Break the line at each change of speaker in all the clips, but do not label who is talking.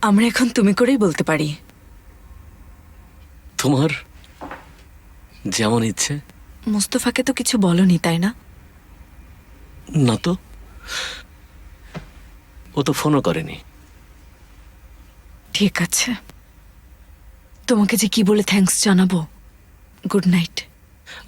আমরা এখন তুমি করেই বলতে পারি।
তোমার যেমন ইচ্ছে।
মুস্তফাকে তো কিছু বলনি, তাই না?
না তো, ও তো ফোনও করেনি।
ঠিক আছে, তোমাকে যে কি বলে থ্যাঙ্কস জানাবো। Good night.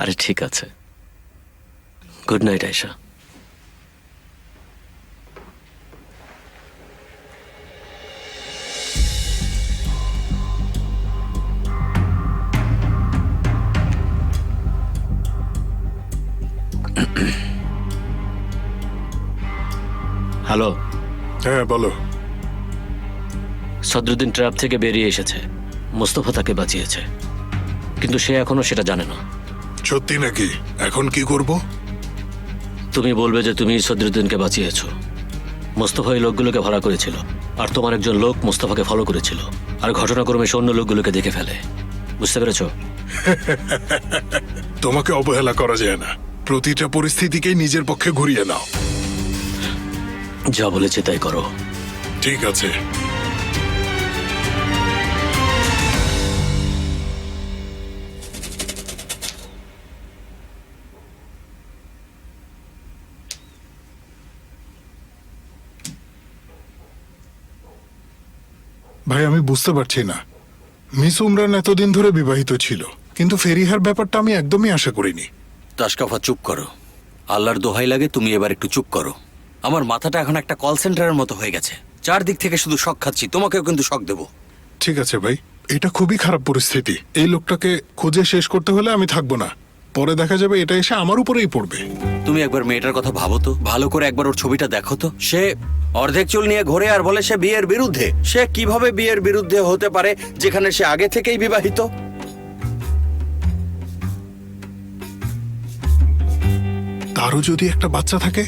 আরে ঠিক আছে, গুড নাইট আয়েশা। হ্যালো।
হ্যাঁ বলো।
সদরুদ্দিন ট্র্যাপ থেকে বেরিয়ে এসেছে, মোস্তফা তাকে বাঁচিয়েছে, কিন্তু সে এখনো সেটা জানে না।
সত্যি নাকি? এখন কি করব?
তুমি বলবে যে তুমি সদরুদ্দিনকে বাঁচিয়েছো। মোস্তফা এই লোকগুলোকে ভাড়া করেছিল, আর তোমার একজন লোক মোস্তফাকে ফলো করেছিল, আর ঘটনাক্রমে সে অন্য লোকগুলোকে দেখে ফেলে। বুঝতে পেরেছো?
তোমাকে অবহেলা করা যায় না। প্রতিটা পরিস্থিতিকেই নিজের পক্ষে ঘুরিয়ে নাও।
যা বলেছে তাই করো।
ঠিক আছে। ভাই আমি বুঝতে পারছি না, মিস উমরান এতদিন ধরে বিবাহিত ছিল, কিন্তু ফেরিহার ব্যাপারটা আমি একদমই আশা করিনি।
তাশকাফা চুপ করো, আল্লাহর দোহাই লাগে তুমি এবার একটু চুপ করো। আমার মাথাটা এখন একটা কল সেন্টারের মতো হয়ে গেছে, চারদিক থেকে শুধু শক খাচ্ছি, তোমাকেও কিন্তু শক দেবো।
ঠিক আছে ভাই, এটা খুবই খারাপ পরিস্থিতি। এই লোকটাকে খুঁজে শেষ করতে হলে আমি থাকবো না, পরে দেখা যাবে এটা এসে আমার উপরেই পড়বে।
তুমি একবার মেয়েটার কথা ভাবো তো, ভালো করে একবার ওর ছবিটা দেখো তো। সে অর্ধেক চুল নিয়ে ঘোরে আর বলে সে বিয়ের বিরুদ্ধে। সে কিভাবে বিয়ের বিরুদ্ধে হতে পারে যেখানে সে আগে থেকেই বিবাহিত?
তারও যদি একটা বাচ্চা থাকে।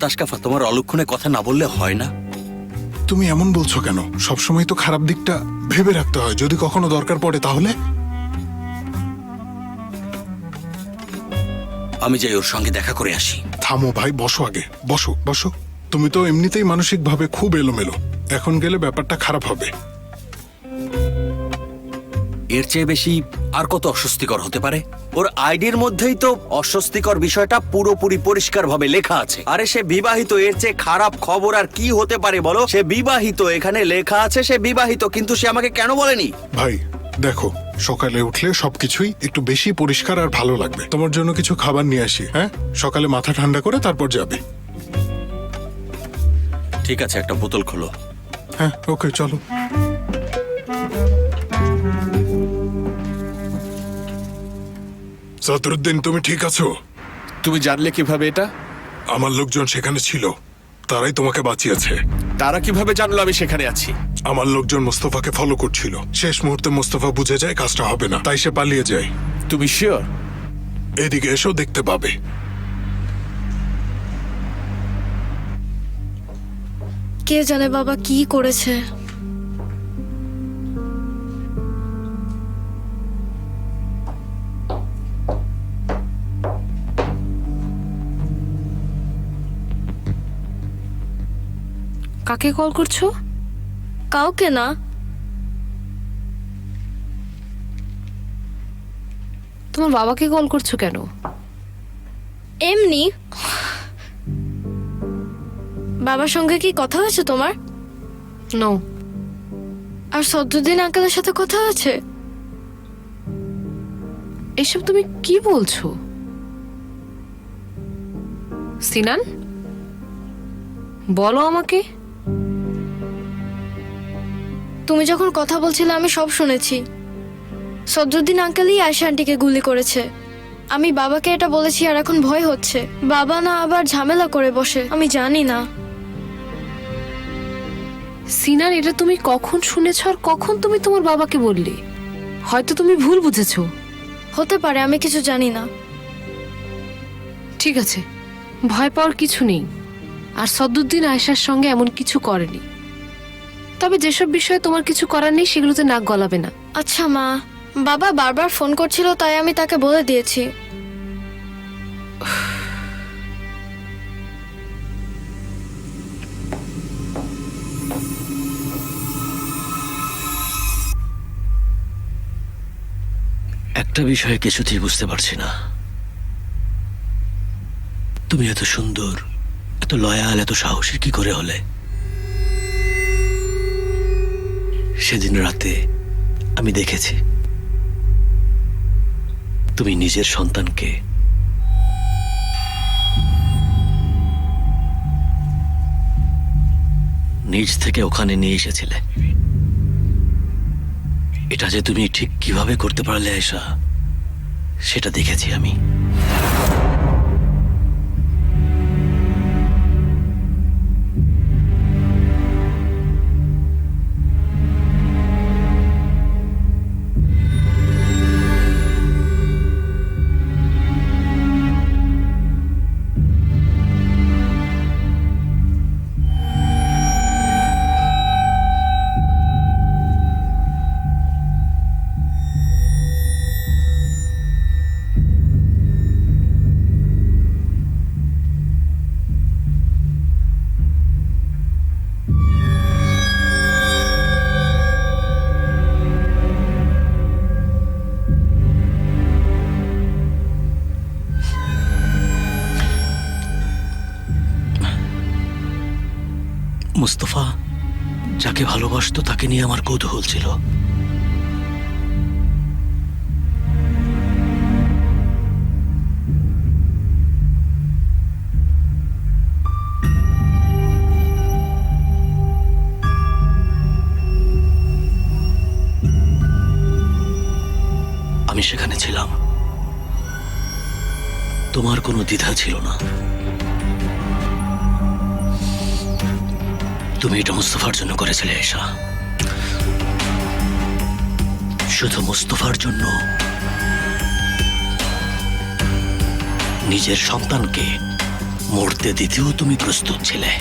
তাশকাফা তোমার অলক্ষণে কথা না বললে হয় না।
তুমি এমন বলছো কেন? সবসময় তো খারাপ দিকটা ভেবে রাখতে হয়, যদি কখনো দরকার পড়ে তাহলে।
আমি যাই ওর সঙ্গে দেখা করে আসি।
থামো ভাই, বসো আগে, বসো বসো। তুমি তো এমনিতেই মানসিকভাবে খুব এলোমেলো, এখন গেলে ব্যাপারটা খারাপ হবে।
এর চেয়ে বেশি আর কত অস্বস্তিকর হতে পারে? ওর আইডির মধ্যেই তো অস্বস্তিকর বিষয়টা পুরোপুরি পরিষ্কারভাবে লেখা আছে। আরে সে বিবাহিত, এর চেয়ে খারাপ খবর আর কি হতে পারে বলো? সে বিবাহিত, এখানে লেখা আছে সে বিবাহিত, কিন্তু সে আমাকে কেন বলেনি?
ভাই দেখো, সকালে উঠলে সবকিছুই একটু বেশি পরিষ্কার আর ভালো লাগবে। তোমার জন্য কিছু খাবার নিয়ে আসি, হ্যাঁ? সকালে মাথা ঠান্ডা করে তারপর যাবে।
ঠিক আছে, একটা বোতল খোলো।
হ্যাঁ ওকে, চলো। সদরুদ্দিন তুমি ঠিক আছো?
তুমি জানলে কিভাবে এটা?
আমার লোকজন সেখানে ছিল, তারাই তোমাকে বাঁচিয়েছে।
তারা কিভাবে জানলো আমি সেখানে আছি?
আমার লোকজন মোস্তফাকে ফলো করছিল। শেষ মুহূর্তে মোস্তফা বুঝে যায় কাজটা হবে না, তাই সে পালিয়ে যায়।
তুমি শিওর?
এদিকে এসো, দেখতে পাবে।
কে জানে বাবা কি করেছে।
কাকে কল করছো?
কাউকে না।
তোমার বাবাকে কল করছো কেন?
এমনি। বাবার সঙ্গে কি কথা হয়েছে তোমার?
নো।
আর সদরুদ্দিন আঙ্কেলের সাথে কথা হয়েছে?
এসব তুমি কি বলছো? সিনান, বলো আমাকে।
তুমি যখন কথা বলছিলে আমি সব শুনেছি। সদরুদ্দিন আঙ্কেলই আয়শা আন্টিকে গুলি করেছে। আমি বাবাকে এটা বলেছি আর এখন ভয় হচ্ছে বাবা না আবার ঝামেলা করে বসে। আমি জানি না।
সিনান, এটা তুমি কখন শুনেছ আর কখন তুমি তোমার বাবাকে বললে? হয়তো তুমি ভুল বুঝেছো।
হতে পারে, আমি কিছু জানি না।
ঠিক আছে, ভয় পাওয়ার কিছু নেই। আর সদরুদ্দিন আয়েশার সঙ্গে এমন কিছু করেনি। তবে যেসব বিষয়ে তোমার কিছু করার নেই সেগুলোতে নাক গলাবে না।
আচ্ছা মা, বাবা বারবার ফোন করছিল তাই আমি তাকে বলে দিয়েছি।
একটা বিষয়ে কিছুতেই বুঝতে পারছি না, তুমি এত সুন্দর, এত লয়াল, এত সাহসী কি করে হলে? সেদিন রাতে আমি দেখেছি তুমি নিজের সন্তানকে নিজ থেকে ওখানে নিয়ে এসেছিলে। এটা যে তুমি ঠিক কিভাবে করতে পারলে আয়েশা, সেটা দেখেছি আমি। মুস্তফা যাকে ভালোবাসতো তাকে নিয়ে আমার কৌতূহল ছিল। আমি সেখানে ছিলাম, তোমার কোনো দ্বিধা ছিল না। তুমি এটা মুস্তফার জন্য করেছিলে আয়েশা, শুধু মুস্তফার জন্য। নিজের সন্তানকে মরতে দিতেও তুমি প্রস্তুত ছিলে।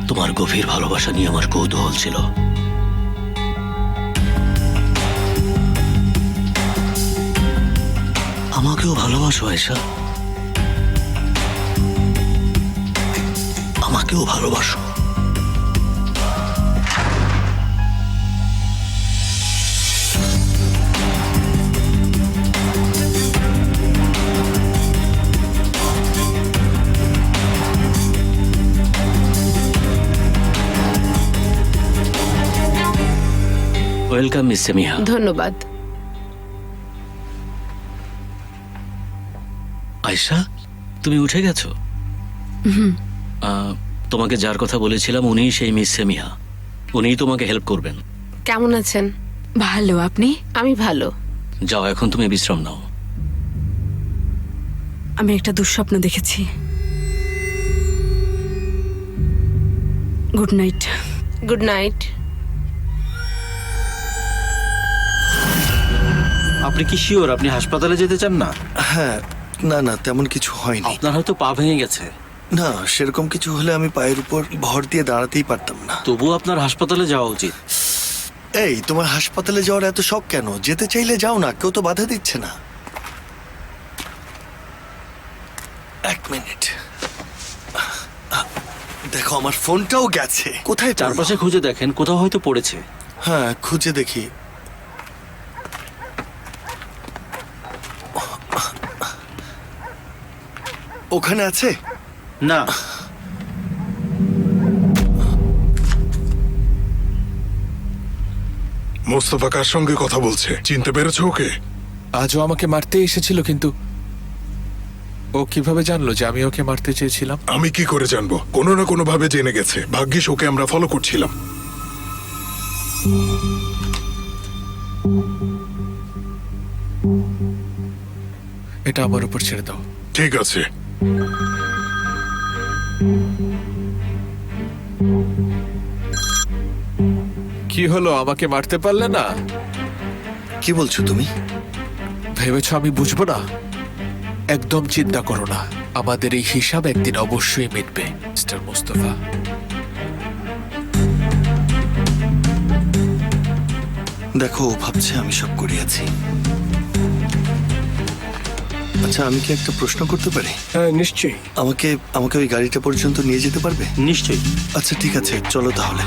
তোমার গভীর ভালোবাসা নিয়ে আমার কৌতূহল ছিল। আমাকেও ভালোবাসো আয়েশা, আমাকেও ভালোবাসো। Welcome miss Semiha.
ধন্যবাদ।
আয়েশা, তুমি উঠে গেছো? তোমাকে যার কথা বলেছিলাম উনিই সেই মিস সেমিহা। উনিই তোমাকে হেল্প করবেন।
কেমন আছেন?
ভালো, আপনি?
আমি ভালো।
যাও, এখন তুমি বিশ্রাম নাও।
আমি একটা দুঃস্বপ্ন দেখেছি। Good night.
Good night.
আপনি কি শিওর আপনি হাসপাতালে যেতে চান না?
হ্যাঁ, না না তেমন কিছু হয়নি।
আপনার হয়তো পা ভেঙে গেছে।
না, সেরকম কিছু হলে আমি পায়ের উপর ভর দিয়ে দাঁড়াতেই পারতাম না।
তবুও আপনার হাসপাতালে যাওয়া উচিত।
এই, তোমার হাসপাতালে যাওয়ার এত শখ কেন? যেতে চাইলে যাও না, কেউ তো বাধা দিচ্ছে না। এক মিনিট, দেখো আমার ফোনটাও গেছে। কোথায় পড়লো?
চারপাশে খুঁজে দেখেন, কোথাও হয়তো পড়েছে।
হ্যাঁ, খুঁজে দেখি। ওখানে আছে?
না।
মোস্তফা কার সঙ্গে কথা বলছে? চিনতে পেরেছো ওকে?
আজও আমাকে মারতে এসেছিল, কিন্তু ও কিভাবে জানলো যে আমি ওকে মারতে চেয়েছিলাম?
আমি কি করে জানবো? কোনো না কোনো ভাবে জেনে গেছে। ভাগ্যিস ওকে আমরা ফলো করছিলাম।
এটা আমার উপর ছেড়ে দাও।
ঠিক আছে।
কি হলো, আমাকে মারতে পারলে না?
কি বলছো তুমি?
ভেবেছ আমি বুঝবো না? একদম চিন্তা করো না, আমাদের এই হিসাব একদিন অবশ্যই মিটবে মিস্টার মুস্তফা।
দেখো, ও ভাবছে আমি সব করিয়াছি। আচ্ছা, আমি কি একটা প্রশ্ন করতে পারি?
হ্যাঁ নিশ্চয়ই।
আমাকে আমাকে ওই গাড়িটা পর্যন্ত নিয়ে যেতে পারবে?
নিশ্চয়ই।
আচ্ছা ঠিক আছে, চলো তাহলে।